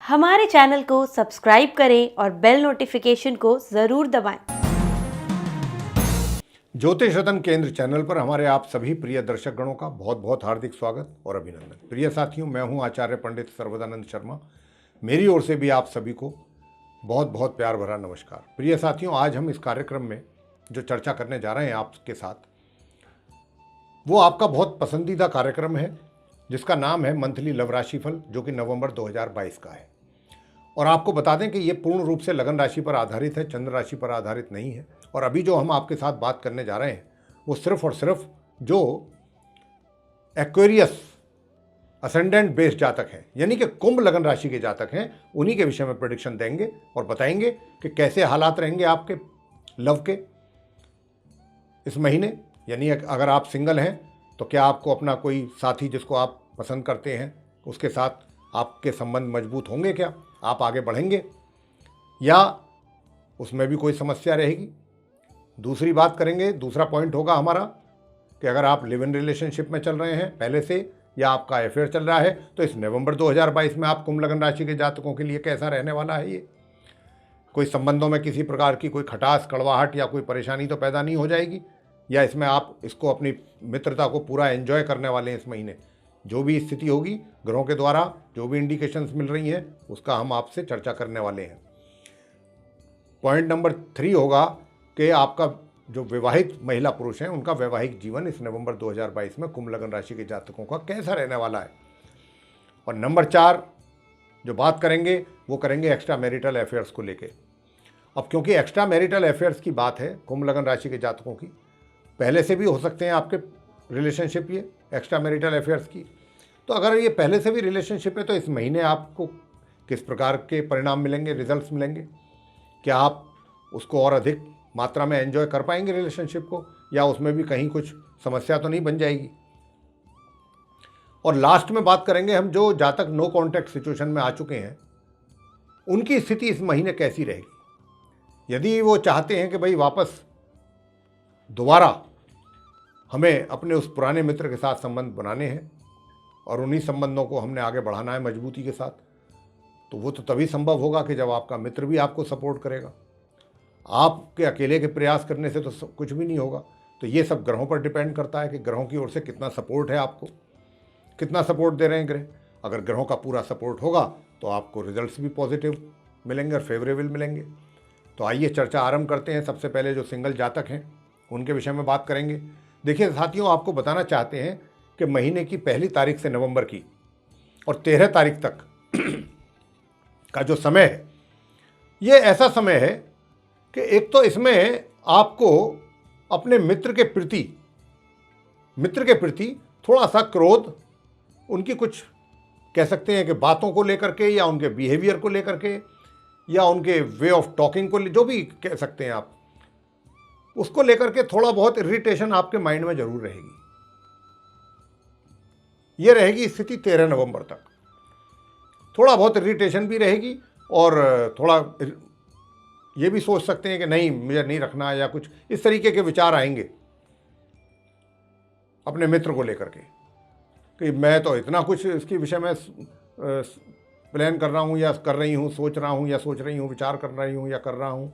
हमारे चैनल को सब्सक्राइब करें और बेल नोटिफिकेशन को ज़रूर दबाएं। ज्योतिष रत्न केंद्र चैनल पर हमारे आप सभी प्रिय दर्शक गणों का बहुत बहुत हार्दिक स्वागत और अभिनंदन। प्रिय साथियों, मैं हूं आचार्य पंडित सर्वदानंद शर्मा। मेरी ओर से भी आप सभी को बहुत बहुत प्यार भरा नमस्कार। प्रिय साथियों, आज हम इस कार्यक्रम में जो चर्चा करने जा रहे हैं आपके साथ, वो आपका बहुत पसंदीदा कार्यक्रम है जिसका नाम है मंथली लव राशिफल, जो कि नवंबर 2022 का है। और आपको बता दें कि ये पूर्ण रूप से लगन राशि पर आधारित है, चंद्र राशि पर आधारित नहीं है। और अभी जो हम आपके साथ बात करने जा रहे हैं वो सिर्फ और सिर्फ जो एक्वेरियस असेंडेंट बेस्ड जातक हैं, यानी कि कुंभ लगन राशि के जातक हैं, उन्हीं के विषय में प्रेडिक्शन देंगे और बताएंगे कि कैसे हालात रहेंगे आपके लव के इस महीने। यानी अगर आप सिंगल हैं तो क्या आपको अपना कोई साथी जिसको आप पसंद करते हैं उसके साथ आपके संबंध मजबूत होंगे, क्या आप आगे बढ़ेंगे, या उसमें भी कोई समस्या रहेगी। दूसरी बात करेंगे, दूसरा पॉइंट होगा हमारा कि अगर आप लिव इन रिलेशनशिप में चल रहे हैं पहले से, या आपका अफेयर चल रहा है, तो इस नवंबर 2022 में आप कुंभ लगन राशि के जातकों के लिए कैसा रहने वाला है। ये कोई संबंधों में किसी प्रकार की कोई खटास, कड़वाहट या कोई परेशानी तो पैदा नहीं हो जाएगी, या इसमें आप इसको अपनी मित्रता को पूरा एंजॉय करने वाले हैं इस महीने। जो भी स्थिति होगी ग्रहों के द्वारा, जो भी इंडिकेशंस मिल रही हैं, उसका हम आपसे चर्चा करने वाले हैं। पॉइंट नंबर 3 होगा कि आपका जो विवाहित महिला पुरुष हैं उनका वैवाहिक जीवन इस नवंबर 2022 में कुंभ लगन राशि के जातकों का कैसा रहने वाला है। और नंबर 4 जो बात करेंगे वो करेंगे एक्स्ट्रा मैरिटल अफेयर्स को लेके। अब क्योंकि एक्स्ट्रा मैरिटल अफेयर्स की बात है कुंभ लगन राशि के जातकों की, पहले से भी हो सकते हैं आपके रिलेशनशिप ये एक्स्ट्रा मैरिटल अफेयर्स की, तो अगर ये पहले से भी रिलेशनशिप है तो इस महीने आपको किस प्रकार के परिणाम मिलेंगे, रिजल्ट्स मिलेंगे। क्या आप उसको और अधिक मात्रा में एंजॉय कर पाएंगे रिलेशनशिप को, या उसमें भी कहीं कुछ समस्या तो नहीं बन जाएगी। और लास्ट में बात करेंगे हम जो जातक नो कॉन्टैक्ट सिचुएशन में आ चुके हैं उनकी स्थिति इस महीने कैसी रहेगी। यदि वो चाहते हैं कि भाई वापस दोबारा हमें अपने उस पुराने मित्र के साथ संबंध बनाने हैं और उन्हीं संबंधों को हमने आगे बढ़ाना है मजबूती के साथ, तो वो तो तभी संभव होगा कि जब आपका मित्र भी आपको सपोर्ट करेगा। आपके अकेले के प्रयास करने से तो कुछ भी नहीं होगा। तो ये सब ग्रहों पर डिपेंड करता है कि ग्रहों की ओर से कितना सपोर्ट है, आपको कितना सपोर्ट दे रहे हैं ग्रह। अगर ग्रहों का पूरा सपोर्ट होगा तो आपको रिजल्ट्स भी पॉजिटिव मिलेंगे और फेवरेबल मिलेंगे। तो आइए चर्चा आरंभ करते हैं। सबसे पहले जो सिंगल जातक हैं उनके विषय में बात करेंगे। देखिए साथियों, आपको बताना चाहते हैं कि महीने की 1 तारीख से नवंबर की और 13 तारीख तक का जो समय है, ये ऐसा समय है कि एक तो इसमें आपको अपने मित्र के प्रति थोड़ा सा क्रोध, उनकी कुछ कह सकते हैं कि बातों को लेकर के, या उनके बिहेवियर को लेकर के, या उनके वे ऑफ टॉकिंग को, जो भी कह सकते हैं आप, उसको लेकर के थोड़ा बहुत इरिटेशन आपके माइंड में जरूर रहेगी। ये रहेगी स्थिति 13 नवंबर तक। थोड़ा बहुत इरिटेशन भी रहेगी और थोड़ा ये भी सोच सकते हैं कि नहीं मुझे नहीं रखना, या कुछ इस तरीके के विचार आएंगे अपने मित्र को लेकर के कि मैं तो इतना कुछ इसके विषय में प्लान कर रहा हूँ, या कर रही हूँ, सोच रहा हूँ, या सोच रही हूँ, विचार कर रही हूँ, या कर रहा हूँ,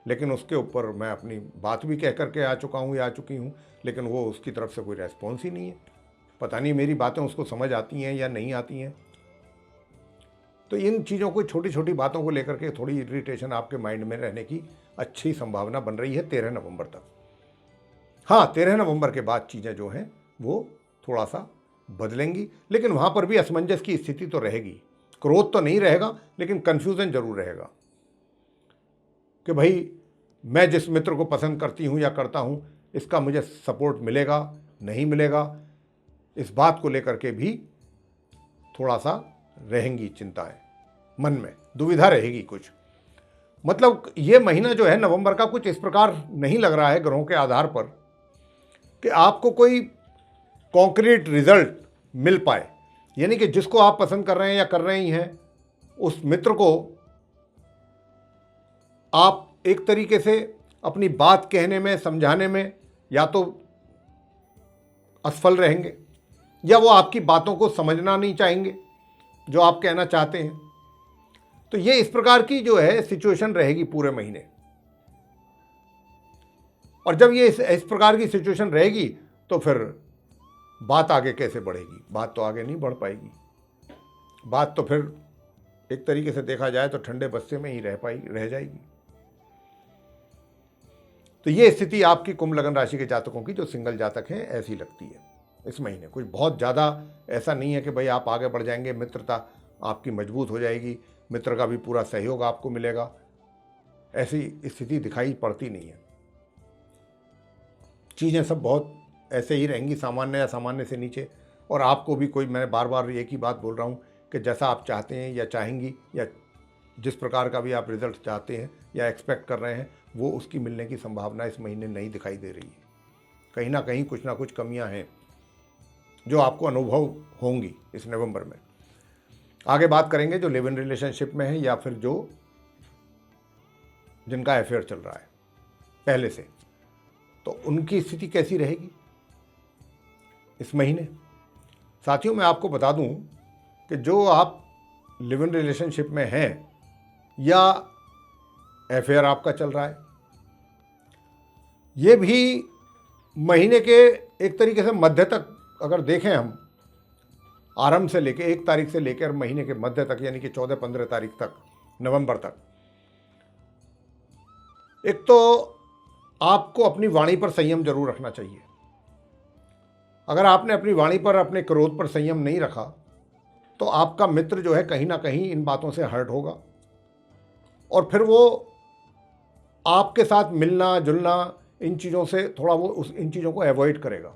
लेकिन उसके ऊपर मैं अपनी बात भी कह करके आ चुका हूँ या आ चुकी हूँ, लेकिन वो उसकी तरफ से कोई रेस्पॉन्स ही नहीं है। पता नहीं मेरी बातें उसको समझ आती हैं या नहीं आती हैं। तो इन चीज़ों को, छोटी छोटी बातों को लेकर के थोड़ी इरिटेशन आपके माइंड में रहने की अच्छी संभावना बन रही है 13 नवंबर तक। हाँ, 13 नवंबर के बाद चीज़ें जो हैं वो थोड़ा सा बदलेंगी, लेकिन वहाँ पर भी असमंजस की स्थिति तो रहेगी। क्रोध तो नहीं रहेगा, लेकिन कन्फ्यूज़न जरूर रहेगा कि भाई मैं जिस मित्र को पसंद करती हूँ या करता हूँ, इसका मुझे सपोर्ट मिलेगा नहीं मिलेगा, इस बात को लेकर के भी थोड़ा सा रहेंगी चिंताएं, मन में दुविधा रहेगी कुछ। मतलब ये महीना जो है नवंबर का कुछ इस प्रकार नहीं लग रहा है ग्रहों के आधार पर कि आपको कोई कॉन्क्रीट रिजल्ट मिल पाए। यानी कि जिसको आप पसंद कर रहे हैं या कर रही हैं, उस मित्र को आप एक तरीके से अपनी बात कहने में, समझाने में या तो असफल रहेंगे, या वो आपकी बातों को समझना नहीं चाहेंगे जो आप कहना चाहते हैं। तो ये इस प्रकार की जो है सिचुएशन रहेगी पूरे महीने। और जब ये इस प्रकार की सिचुएशन रहेगी तो फिर बात आगे कैसे बढ़ेगी? बात तो आगे नहीं बढ़ पाएगी। बात तो फिर एक तरीके से देखा जाए तो ठंडे बस्ते में ही रह जाएगी। तो ये स्थिति आपकी कुंभ लगन राशि के जातकों की, जो सिंगल जातक हैं, ऐसी लगती है इस महीने। कुछ बहुत ज़्यादा ऐसा नहीं है कि भाई आप आगे बढ़ जाएंगे, मित्रता आपकी मजबूत हो जाएगी, मित्र का भी पूरा सहयोग आपको मिलेगा, ऐसी स्थिति दिखाई पड़ती नहीं है। चीज़ें सब बहुत ऐसे ही रहेंगी, सामान्य या सामान्य से नीचे। और आपको भी कोई, मैं बार बार एक ही बात बोल रहा हूँ कि जैसा आप चाहते हैं या चाहेंगी, या जिस प्रकार का भी आप रिजल्ट चाहते हैं या एक्सपेक्ट कर रहे हैं, वो उसकी मिलने की संभावना इस महीने नहीं दिखाई दे रही है। कहीं ना कुछ कमियां हैं जो आपको अनुभव होंगी इस नवंबर में। आगे बात करेंगे जो लिव इन रिलेशनशिप में है या फिर जो जिनका अफेयर चल रहा है पहले से, तो उनकी स्थिति कैसी रहेगी इस महीने। साथियों, मैं आपको बता दूं कि जो आप लिव इन रिलेशनशिप में हैं या अफेयर आपका चल रहा है, ये भी महीने के एक तरीके से मध्य तक अगर देखें हम, आरंभ से लेकर 1 तारीख से लेकर महीने के मध्य तक, यानी कि 14-15 तारीख तक, नवंबर तक, एक तो आपको अपनी वाणी पर संयम जरूर रखना चाहिए। अगर आपने अपनी वाणी पर, अपने क्रोध पर संयम नहीं रखा तो आपका मित्र जो है कहीं ना कहीं इन बातों से हर्ट होगा और फिर वो आपके साथ मिलना जुलना, इन चीज़ों से थोड़ा वो इन चीज़ों को अवॉइड करेगा।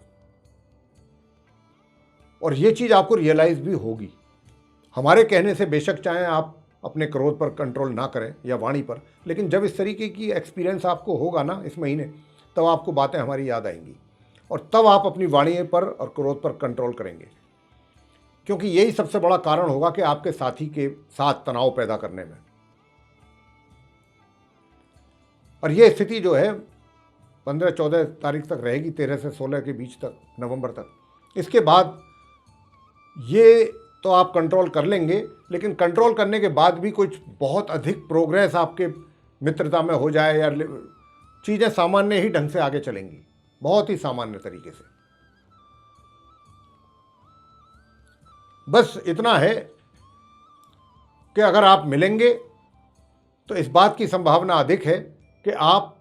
और ये चीज़ आपको रियलाइज़ भी होगी। हमारे कहने से बेशक चाहे आप अपने क्रोध पर कंट्रोल ना करें या वाणी पर, लेकिन जब इस तरीके की एक्सपीरियंस आपको होगा ना इस महीने, तब आपको बातें हमारी याद आएंगी और तब आप अपनी वाणी पर और क्रोध पर कंट्रोल करेंगे, क्योंकि यही सबसे बड़ा कारण होगा कि आपके साथी के साथ तनाव पैदा करने में। और ये स्थिति जो है 15-14 तारीख तक रहेगी, 13 से 16 के बीच तक, नवंबर तक। इसके बाद ये तो आप कंट्रोल कर लेंगे, लेकिन कंट्रोल करने के बाद भी कुछ बहुत अधिक प्रोग्रेस आपके मित्रता में हो जाए या चीज़ें सामान्य ही ढंग से आगे चलेंगी, बहुत ही सामान्य तरीके से। बस इतना है कि अगर आप मिलेंगे तो इस बात की संभावना अधिक है कि आप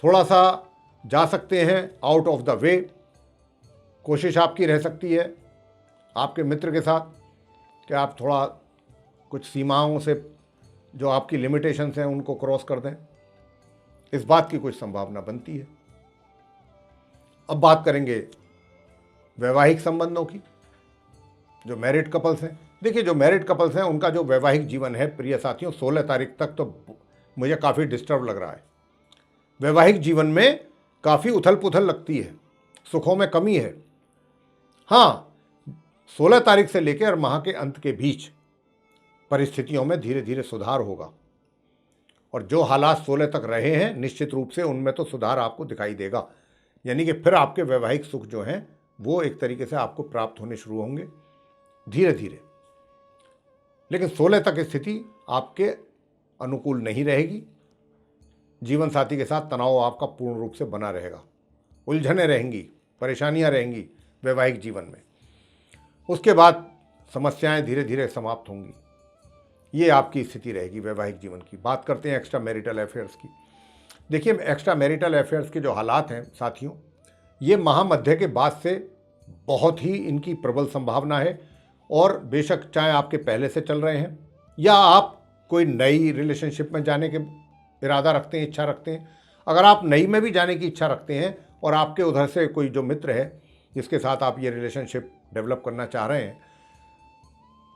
थोड़ा सा जा सकते हैं आउट ऑफ द वे। कोशिश आपकी रह सकती है आपके मित्र के साथ कि आप थोड़ा कुछ सीमाओं से, जो आपकी लिमिटेशंस हैं, उनको क्रॉस कर दें। इस बात की कुछ संभावना बनती है। अब बात करेंगे वैवाहिक संबंधों की, जो मैरिड कपल्स हैं। देखिए, जो मैरिड कपल्स हैं उनका जो वैवाहिक जीवन है प्रिय साथियों, 16 तारीख तक तो मुझे काफ़ी डिस्टर्ब लग रहा है। वैवाहिक जीवन में काफ़ी उथल पुथल लगती है, सुखों में कमी है। हाँ, 16 तारीख से लेकर माह के अंत के बीच परिस्थितियों में धीरे धीरे सुधार होगा और जो हालात 16 तक रहे हैं निश्चित रूप से उनमें तो सुधार आपको दिखाई देगा। यानी कि फिर आपके वैवाहिक सुख जो हैं वो एक तरीके से आपको प्राप्त होने शुरू होंगे धीरे धीरे। लेकिन 16 तक स्थिति आपके अनुकूल नहीं रहेगी। जीवन साथी के साथ तनाव आपका पूर्ण रूप से बना रहेगा, उलझनें रहेंगी, परेशानियां रहेंगी वैवाहिक जीवन में। उसके बाद समस्याएं धीरे धीरे समाप्त होंगी। ये आपकी स्थिति रहेगी वैवाहिक जीवन की। बात करते हैं एक्स्ट्रा मैरिटल अफेयर्स की। देखिए, एक्स्ट्रा मैरिटल अफेयर्स के जो हालात हैं साथियों, ये महामध्य के बाद से बहुत ही इनकी प्रबल संभावना है। और बेशक चाहे आपके पहले से चल रहे हैं या आप कोई नई रिलेशनशिप में जाने के इरादा रखते हैं, इच्छा रखते हैं, अगर आप नई में भी जाने की इच्छा रखते हैं और आपके उधर से कोई जो मित्र है जिसके साथ आप ये रिलेशनशिप डेवलप करना चाह रहे हैं,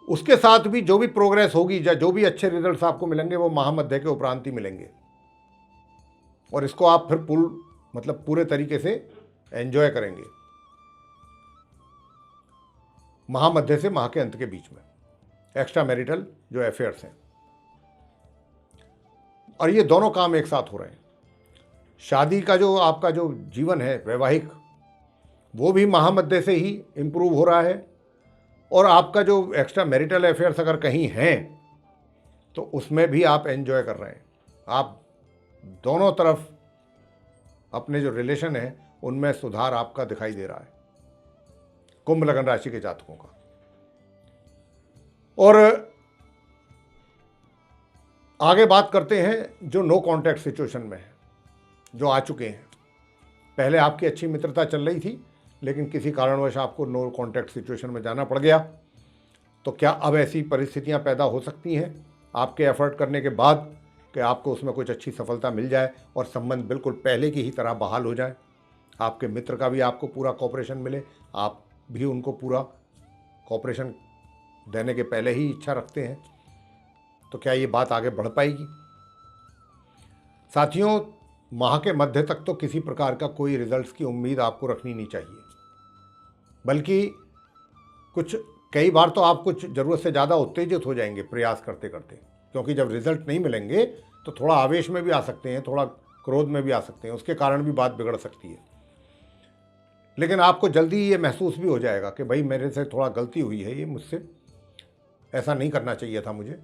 उसके साथ भी जो भी प्रोग्रेस होगी या जो भी अच्छे रिजल्ट्स आपको मिलेंगे वो महामध्य के उपरांत ही मिलेंगे। और इसको आप फिर पूरे तरीके से एंजॉय करेंगे महामध्य से माह के अंत के बीच में, एक्स्ट्रा मैरिटल जो अफेयर्स हैं। और ये दोनों काम एक साथ हो रहे हैं। शादी का जो आपका जो जीवन है वैवाहिक, वो भी महामध्य से ही इम्प्रूव हो रहा है। और आपका जो एक्स्ट्रा मैरिटल अफेयर्स अगर कहीं हैं तो उसमें भी आप एंजॉय कर रहे हैं। आप दोनों तरफ अपने जो रिलेशन है उनमें सुधार आपका दिखाई दे रहा है, कुंभ लगन राशि के जातकों का। और आगे बात करते हैं जो नो कॉन्टैक्ट सिचुएशन में है, जो आ चुके हैं। पहले आपकी अच्छी मित्रता चल रही थी, लेकिन किसी कारणवश आपको नो कॉन्टैक्ट सिचुएशन में जाना पड़ गया। तो क्या अब ऐसी परिस्थितियां पैदा हो सकती हैं आपके एफर्ट करने के बाद कि आपको उसमें कुछ अच्छी सफलता मिल जाए और संबंध बिल्कुल पहले की ही तरह बहाल हो जाए, आपके मित्र का भी आपको पूरा कोऑपरेशन मिले, आप भी उनको पूरा कोऑपरेशन देने के पहले ही इच्छा रखते हैं। तो क्या ये बात आगे बढ़ पाएगी? साथियों, माह के मध्य तक तो किसी प्रकार का कोई रिजल्ट्स की उम्मीद आपको रखनी नहीं चाहिए, बल्कि कई बार तो आप कुछ ज़रूरत से ज़्यादा उत्तेजित हो जाएंगे प्रयास करते करते, क्योंकि जब रिजल्ट नहीं मिलेंगे तो थोड़ा आवेश में भी आ सकते हैं, थोड़ा क्रोध में भी आ सकते हैं, उसके कारण भी बात बिगड़ सकती है। लेकिन आपको जल्दी ये महसूस भी हो जाएगा कि भाई मेरे से थोड़ा गलती हुई है, ये मुझसे ऐसा नहीं करना चाहिए था मुझे।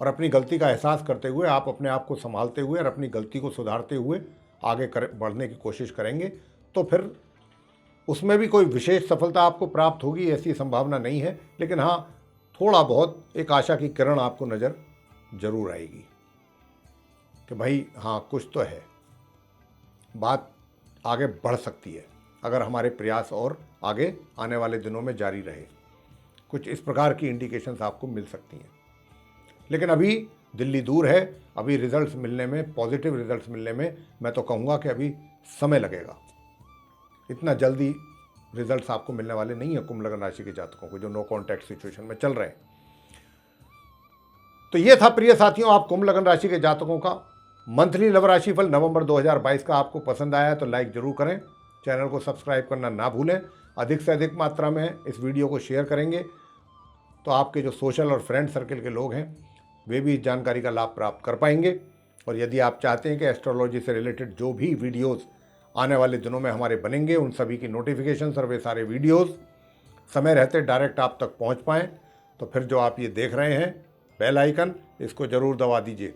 और अपनी गलती का एहसास करते हुए आप अपने आप को संभालते हुए और अपनी गलती को सुधारते हुए आगे बढ़ने की कोशिश करेंगे, तो फिर उसमें भी कोई विशेष सफलता आपको प्राप्त होगी ऐसी संभावना नहीं है। लेकिन हाँ, थोड़ा बहुत एक आशा की किरण आपको नज़र जरूर आएगी कि भाई हाँ, कुछ तो है, बात आगे बढ़ सकती है अगर हमारे प्रयास और आगे आने वाले दिनों में जारी रहे। कुछ इस प्रकार की इंडिकेशंस आपको मिल सकती हैं। लेकिन अभी दिल्ली दूर है, अभी रिजल्ट्स मिलने में, पॉजिटिव रिजल्ट्स मिलने में मैं तो कहूँगा कि अभी समय लगेगा। इतना जल्दी रिजल्ट्स आपको मिलने वाले नहीं है कुंभ लगन राशि के जातकों को जो नो कॉन्टैक्ट सिचुएशन में चल रहे हैं। तो ये था प्रिय साथियों, आप कुंभ लगन राशि के जातकों का मंथली लव राशिफल नवंबर 2022 का। आपको पसंद आया तो लाइक जरूर करें, चैनल को सब्सक्राइब करना ना भूलें। अधिक से अधिक मात्रा में इस वीडियो को शेयर करेंगे तो आपके जो सोशल और फ्रेंड सर्कल के लोग हैं वे भी इस जानकारी का लाभ प्राप्त कर पाएंगे। और यदि आप चाहते हैं कि एस्ट्रोलॉजी से रिलेटेड जो भी वीडियोज़ आने वाले दिनों में हमारे बनेंगे उन सभी की नोटिफिकेशन और वे सारे वीडियोज़ समय रहते डायरेक्ट आप तक पहुंच पाएँ, तो फिर जो आप ये देख रहे हैं बेल आइकन, इसको ज़रूर दबा दीजिए।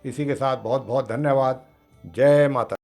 इसी के साथ बहुत बहुत धन्यवाद। जय माता।